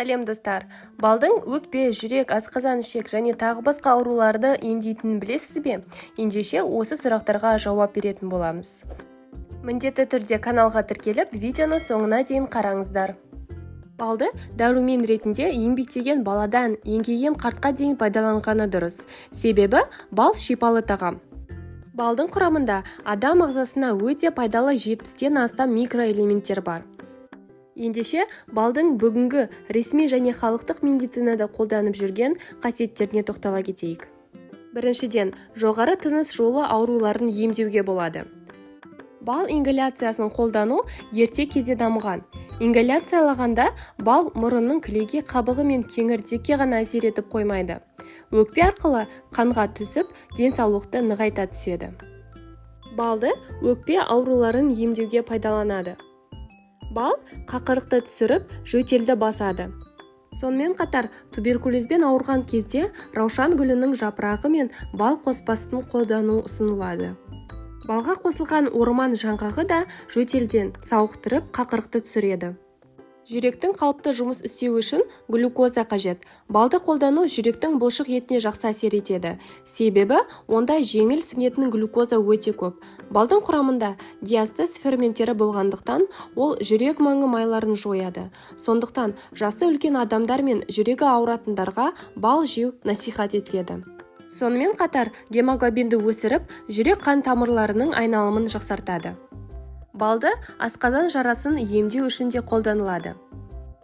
Сәлем достар. Балдың өкпе, жүрек, асқазан, ішек және тағы басқа ауруларды емдейтінін білесіз бе? Ендеше осы сұрақтарға жауап беретін боламыз. Міндетті түрде каналға тіркеліп, видеоны соңына дейін қараңыздар. Балды дәрумен ретінде еңбектеген баладан еңкейген қартқа дейін пайдаланғаны дұрыс. Себебі бал шипалы тағам. Балдың құрамында адам ағзасына өте пайдалы 70-тен астам микроэлементтер бар. Ендеше балдың бүгінгі ресми және халықтық медицинада қолданып жүрген қасиеттеріне тоқтала кетейік. Біріншіден, жоғары тыныс жолы ауруларын емдеуге болады. Бал ингаляциясын қолдану ерте кезде дамыған. Ингаляциялағанда бал мұрынның кілеге қабығы мен кеңірдекке ғана әсер етіп қоймайды. Өкпе арқылы қанға түсіп, денсаулықты нығайта түседі. Балды өкпе ауруларын емдеуге пайдаланады. Бал қақырықты түсіріп, жөтелді басады. Сонымен қатар, туберкулезбен ауырған кезде раушан гүлінің жапырағы мен бал қоспасын қолдану ұсынылады. Балға қосылған орман жаңғағы да жөтелден сауықтырып, қақырықты түсіреді. Жүректің қалыпты жұмыс істеу үшін глюкоза қажет. Балды қолдану жүректің бұлшық етіне жақсы әсер етеді. Себебі онда жеңіл сіңетін глюкоза өте көп. Балдың құрамында диастаз ферменттері болғандықтан, ол жүрек маңы майларын жояды. Сондықтан жасы үлкен адамдар мен жүрегі ауыратындарға бал жеу насихат етіледі. Сонымен қатар гемоглобинді өсіріп, жүрек қан тамырларының айналымын жақсартады. Балды асқазан жарасын емдеу үшін де қолданылады.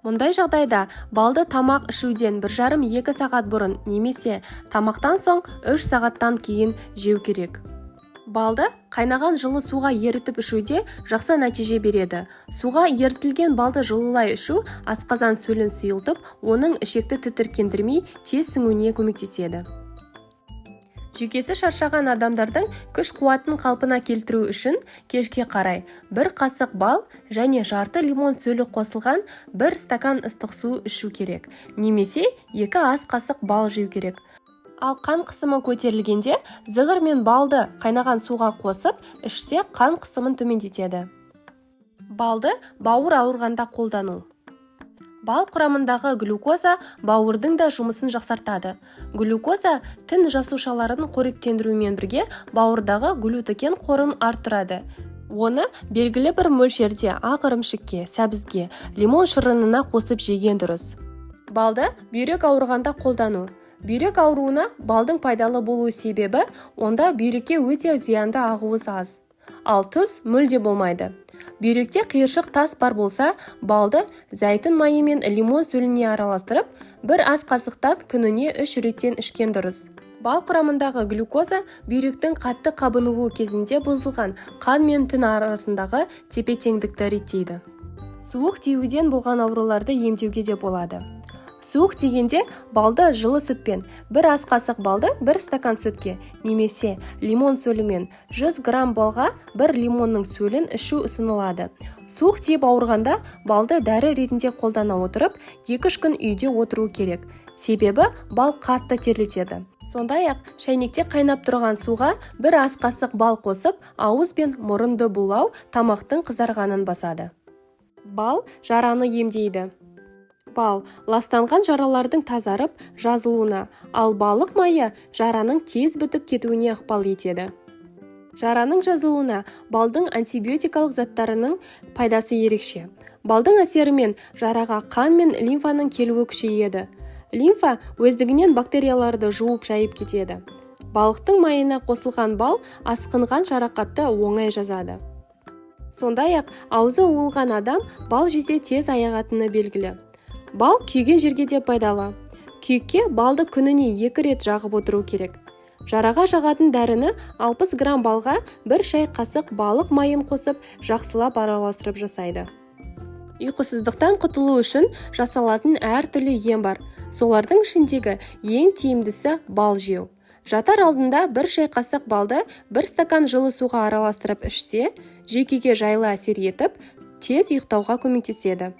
Мұндай жағдайда балды тамақ ішуден 1,5-2 сағат бұрын немесе тамақтан соң 3 сағаттан кейін жеу керек. Балды қайнаған жылы суға ерітіп ішуде жақсы нәтиже береді. Суға ерітілген балды жылылай ішу асқазан сөлін сұйылтып, оның ішекті тітіркендірмей тез сіңуіне көмектеседі. Жүйкесі шаршаған адамдардың күш-қуатын қалпына келтіру үшін кешке қарай 1 қасық бал және жарты лимон сөлі қосылған 1 стакан ыстық су ішу керек, немесе 2 ас қасық бал жеу керек. Ал қан қысымы көтерілгенде зығыр мен балды қайнаған суға қосып ішсе қан қысымын төмендетеді. Балды бауыр ауырғанда қолдану. Бал құрамындағы глюкоза бауырдың да жұмысын жақсартады. Глюкоза тін жасушаларын қоректендірумен бірге бауырдағы глютоген қорын арттырады. Оны белгілі бір мөлшерде ақ ірімшікке, сәбізге, лимон шырынына қосып жеген дұрыс. Балды бүйрек ауырғанда қолдану. Бүйрек ауруына балдың пайдалы болу себебі, онда бүйрекке өте зиянды ақуыз аз. Ал тұз мүлде болмайды. Бүйректе қиыршық тас бар болса, балды зәйтүн майы мен лимон сөліне араластырып, 1 ас қасықтан күніне 3 реттен ішкен дұрыс. Бал құрамындағы глюкоза бүйректің қатты қабынуы кезінде бұзылған қан мен тін арасындағы тепе-теңдікті реттейді. Суық тиюден болған ауруларды емдеуге де болады. Суық дегенде балды жылы сүтпен 1 ас қасық балды 1 стакан сүтке немесе лимон сөлімен 100 грамм балға 1 лимонның сөлін ішу ұсынылады. Суық тиіп ауырғанда балды дәрі ретінде қолдана отырып, 2-3 күн үйде отыру керек. Себебі бал қатты терлетеді. Сондай-ақ шайнекте қайнап тұрған суға 1 ас қасық бал қосып, ауыз бен мұрынды булау тамақтың қызарғанын басады. Бал жараны емдейді. Бал ластанған жаралардың тазарып, жазылуына, ал балық майы жараның тез бітіп кетуіне ықпал етеді. Жараның жазылуына балдың антибиотикалық заттарының пайдасы ерекше. Балдың әсерімен жараға қан мен лимфаның келуі күшейеді. Лимфа өздігінен бактерияларды жуып шайып кетеді. Балықтың майына қосылған бал асқынған жарақатты оңай жазады. Сондай-ақ аузы уылған адам бал жесе тез аяғатыны белгілі. Бал күйген жерге де пайдалы. Күйікке балды күніне 2 рет жағып отыру керек. Жараға жағатын дәріні 60 грамм балға 1 шай қасық балық майын қосып, жақсылап араластырып жасайды. Ұйқысыздықтан құтылу үшін жасалатын әртүрлі ем бар. Солардың ішіндегі ең тиімдісі бал жеу. Жатар алдында 1 шай қасық балды 1 стакан жылы суға араластырып ішсе, жүйкеге жайлы әсер етіп, тез ұйықтауға көмектеседі.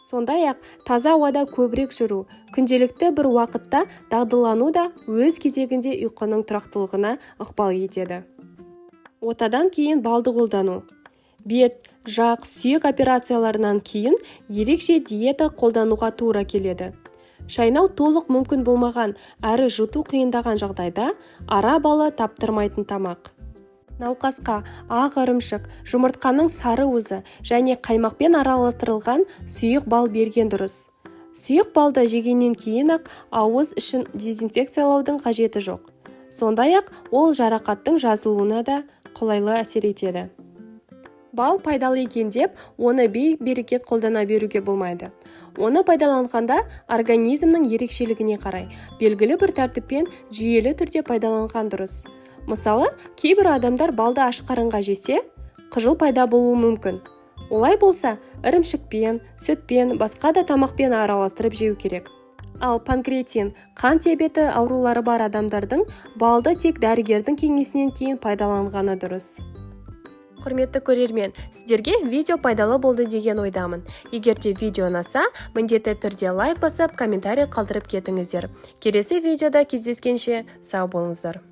Сондай-ақ таза ауада көбірек жүру, күнделікті бір уақытта дағдылану да өз кезегінде ұйқының тұрақтылығына ықпал етеді. Отадан кейін балды қолдану. бет, жақ, сүйек операцияларынан кейін ерекше диета қолдануға тура келеді. Шайнау толық мүмкін болмаған әрі жұту қиындаған жағдайда ара балы таптырмайтын тамақ. Науқасқа ақ ірімшік, жұмыртқаның сары уызы және қаймақпен араластырылған сұйық бал берген дұрыс. Сұйық балды жегеннен кейін-ақ ауыз ішін дезинфекциялаудың қажеті жоқ. Сондай-ақ ол жарақаттың жазылуына да қолайлы әсер етеді. Бал пайдалы екен деп, оны бей-берекет қолдана беруге болмайды. Оны пайдаланғанда организмнің ерекшелігіне қарай белгілі бір тәртіппен жүйелі түрде пайдаланған дұрыс. Мысалы, кейбір адамдар балды аш қарынға жесе, қыжыл пайда болуы мүмкін. Олай болса, ірімшікпен, сүтпен, басқа да тамақпен араластырып жеу керек. Ал панкреатин, қан диабеті аурулары бар адамдардың балды тек дәрігердің кеңесінен кейін пайдаланғаны дұрыс. Құрметті көрермен, сіздерге видео пайдалы болды деген ойдамын. Егер де видео ұнаса, міндетті түрде лайк басып, комментарий қалдырып кетіңіздер. Келесі видеода кездескенше сау болыңыздар.